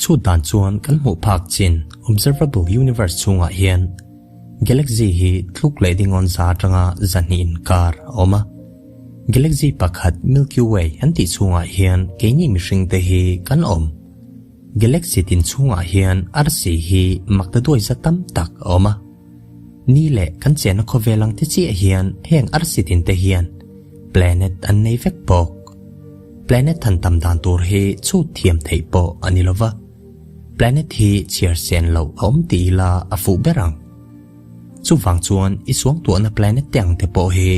chu dan chuan kan hmu phak chin observable universe chunga hian galaxy hi thluk le ding on za tanga zani in kar oma galaxy pakhat Milky Way anti chunga hian keini mihring te hi kan om galaxy tin chunga hian arsi hi makdadoi zatam tak oma ni le kan chena khovelang te chi hian heng arsi tin te hian planet an nei vek pok planet than tam dan tur hi chu thiam thei po anilova planet hi chiar sen lo om ti la afu berang chu wang chuan i suang tu na planet tiang te po hi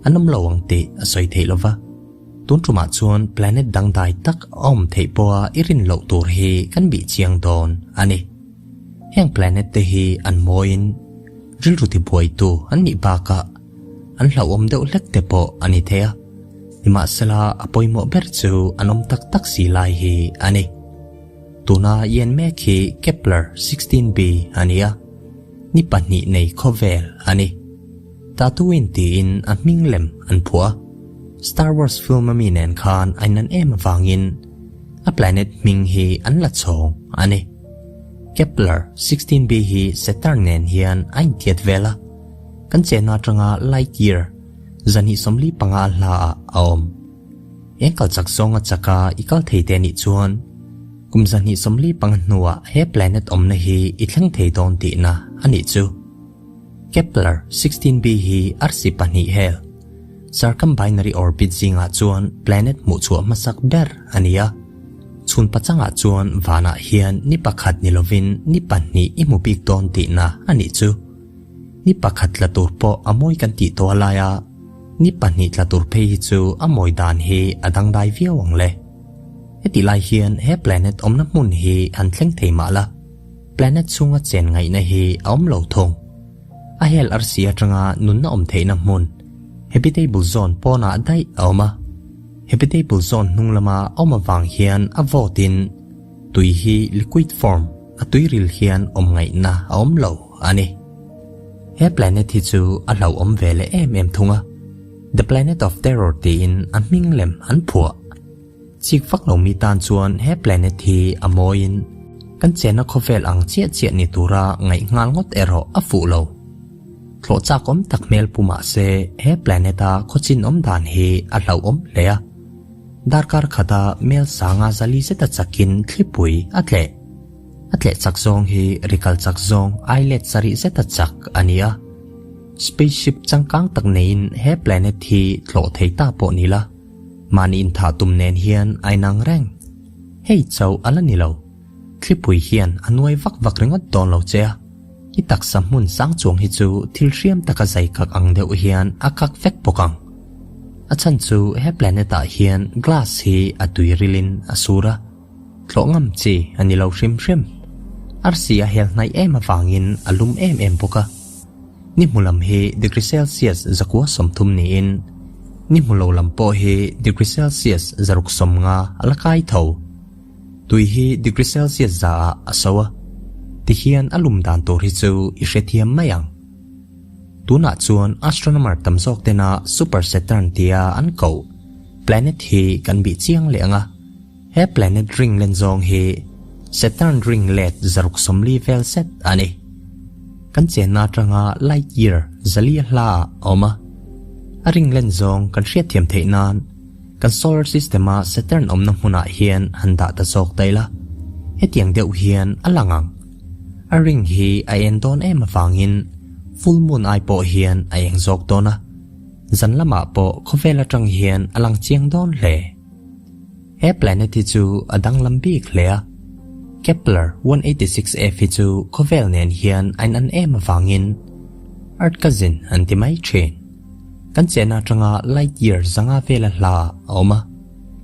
anom lo ang ti asoi thei lova tun tuma chuan planet dang dai tak om thei po irin lo tur hi kan bi chiang don ani heng planet te hi an moin ril ruti boi tu an ni ba ka an hlau om deuh hlek te po ani thea ima sela apoi mo ber chu anom tak tak si lai hi ani tuna yen me khi Kepler 16b ania ni pani nei khovel ani ta tuin ti in a minglem an phua Star Wars film mi nen khan ainan em wangin a planet ming hi an la chong ani Kepler 16b hi Saturn nen hian ain tiat vela kan chena tanga light year zani somli panga la om engkal chak zonga chaka ikal theite ni chuan kumzani somli pang nuwa he planet omna hi ithlang thei don ti na ani chu Kepler 16b hi arsi pani hel circumbinary orbit zinga chuan planet mu chu masak ber ania chun pachanga chuan vana hian ni pakhat ni lovin ni panni imubik don ti na ani chu ni pakhat la tur po amoi kan ti to laya ni panni la tur phei hi chu amoi dan hi adang dai viawang le heti lai hian he planet omna mun hi an thleng thei ma la planet chunga chen ngai na hi om lo thong a hel arsia tanga nun na om theina mun habitable zone pona dai oma habitable zone nunglama oma wang hian a votin tui hi liquid form a tui ril hian om ngai na om lo ani he planet hi chu a lo om vele em thunga the planet of terror ti in a minglem an phua chik fak lo mi tan chuan he planet hi amoin kan chena khovel ang chia ni tura ngai ngal ngot ero a fu lo thlo cha kom tak mel puma se he planeta khochin om dan hi a lo om lea darkar khata mel sanga zali se ta chakin thlipui atle chak zong hi rikal chak zong islet sari se ta chak ania spaceship changkang tak nein he planet hi thlo thei ta po nila manin tha tum nen hian ainang reng hei chau alani lo thlipui hian anuai vak ringot don lo chea i tak samun sang chuang hi chu thil riam taka zai kak ang deuh hian akak vek pokang achan chu he planeta hian glass hi atui rilin asura thlongam chi ani lo hrim arsia hel nai em awangin alum em poka ni mulam hi degree celsius zakwa somthum ni in ni mulo lampo hi degree celsius zaruk somnga alakai tho tui hi degree celsius za asawa ti hian alum dan tur hi chu i hrethiam mayang tuna chuan astronomer tamzok tena super Saturn tia an ko planet hi kan bi chiang lenga he planet ring len zong hi Saturn ring let zaruk somli vel set ani kan chena tanga light year zali hla oma a ring len zong kan hriat thiam theinan kan solar systema Saturn omna huna hian handa ta zok taila hetiang deuh hian alangang a ring hi a en don em awangin full moon ai po hian a eng zok dona zan lama po khovela tang hian alang chiang don hle he planet hi chu adang lambi khlea Kepler 186f hi chu khovel nen hian an em awangin art cousin antimai chain kan chena tanga light year zanga vela hla oma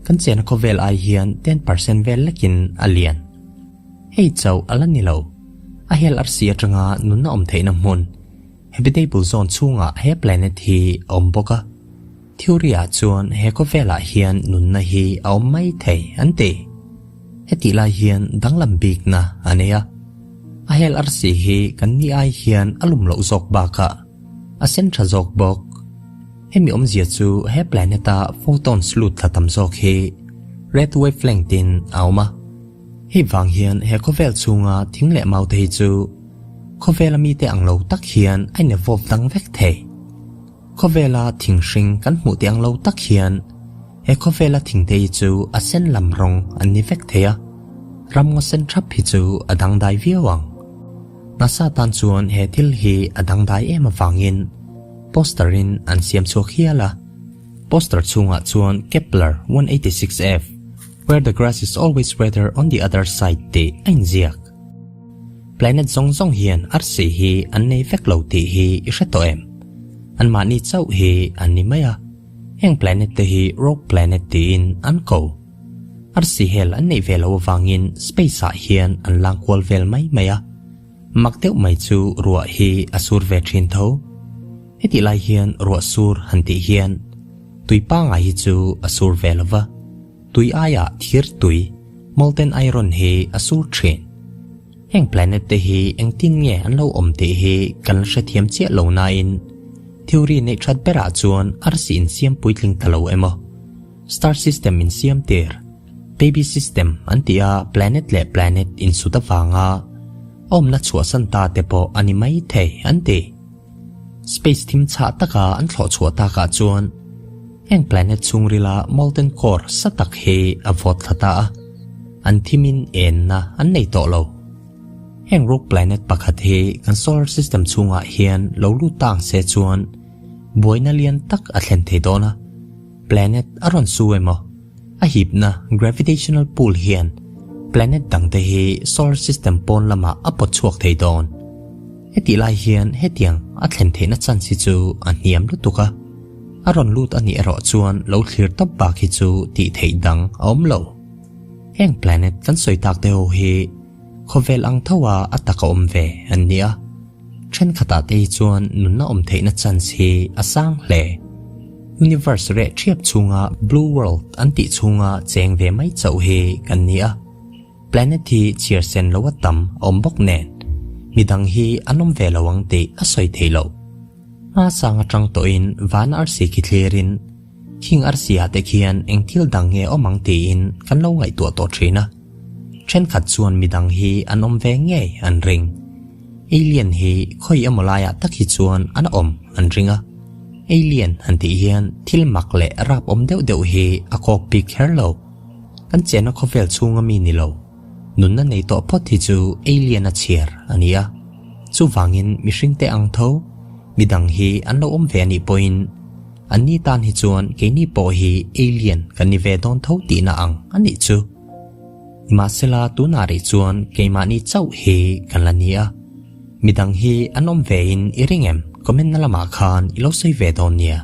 kan chena khovel ai hian 10% vel lekin alien hei chau alani lo a hel arsia tanga nunna om theina mun habitable zone chunga he planet hi om boka theoria chuan he ko vela hian nunna hi om mai thei ante heti la hian danglam bik na ania a hel arsi hi kan ni ai hian alum lo zok baka a sentra zok bok hemi om zia chu he planeta photon slut thatam zok hi red wavelength tin auma hi wang hian he khovel chunga thingle mau te chu khovela mi te anglo tak hian aine vov dang vek the khovela thingshing kan hmu te anglo tak hian he khovela thingte chu a sen lam rong an ni vek thea ram ngo sen thap hi chu adang dai viawang na satan chuan he thil hi adang dai em awangin posterin an siam chok hiala poster chunga chuan Kepler 186f where the grass is always redder on the other side te ain ziak planet zong zong hian arsi hi an nei vek lo ti hi ihreto em an mani chau hi an ni maya heng planet te hi rogue planet ti in an ko arsi hel an nei velo wangin space a hian an lang kwal vel mai maya makdeu mai chu ruwa hi asur ve thin tho heti lai hian ruwa sur han ti hian tuipa nga hi chu asur velova tui aya thir tui molten iron hi asur thin heng planet te hi eng tin nge an lo om te hi kan hre thiam che lo na in theory nei that bera chuan arsi in siam puitling talo emo star system in siam ter baby system antia planet le planet in sutawanga om na chua san ta te po animai the ante space team cha taka an thlo chua ta ka chuan heng planet chungrila molten core satak he avot thata an thimin en na an nei to lo heng rogue planet pakhat he kan solar system chunga hian lo lu tang se chuan boina lian tak a thlen the dona planet aron suemo a hipna gravitational pull hian planet dang te hi solar system pon lama apot chuak thei don heti lai hian hetiang a thlen the na chan si chu an hiam lu tuka aron lut ani ero chuan lo thlir top ba khi chu ti thei dang om lo heng planet kan soi tak te ho hi khovel ang thawa ataka om ve an nia chen khata te chuan nun na om thei na chan si asang hle universe re thiap chunga blue world anti chunga cheng ve mai chau he kan nia planet hi chiar sen lo atam om bok nen midang hi anom ve lawang te asoi theilo a sanga tang to in van arsi ki thlerin king arsia te khian engthil dang nge omang te in kan lo ngai to to thina chen khat chuan midang hi anom ve nge an ring alien hi khoi amolaya takhi chuan an om an ringa alien hanti hian thil makle rap om deuh deuh hi akok pik herlo kan chena khovel chunga mi ni lo nun na nei to pot hi chu alien a chiar ania chu wangin mihring te ang tho midang hi an lo om ve ani point ani tan hi chuan ke ni po hi alien kan ni ve don tho ti na ang ani chu masela tu na ri chuan ke ma ni chau hi kan la nia midang hi an om ve in iringem comment na lama khan ilo sei ve don nia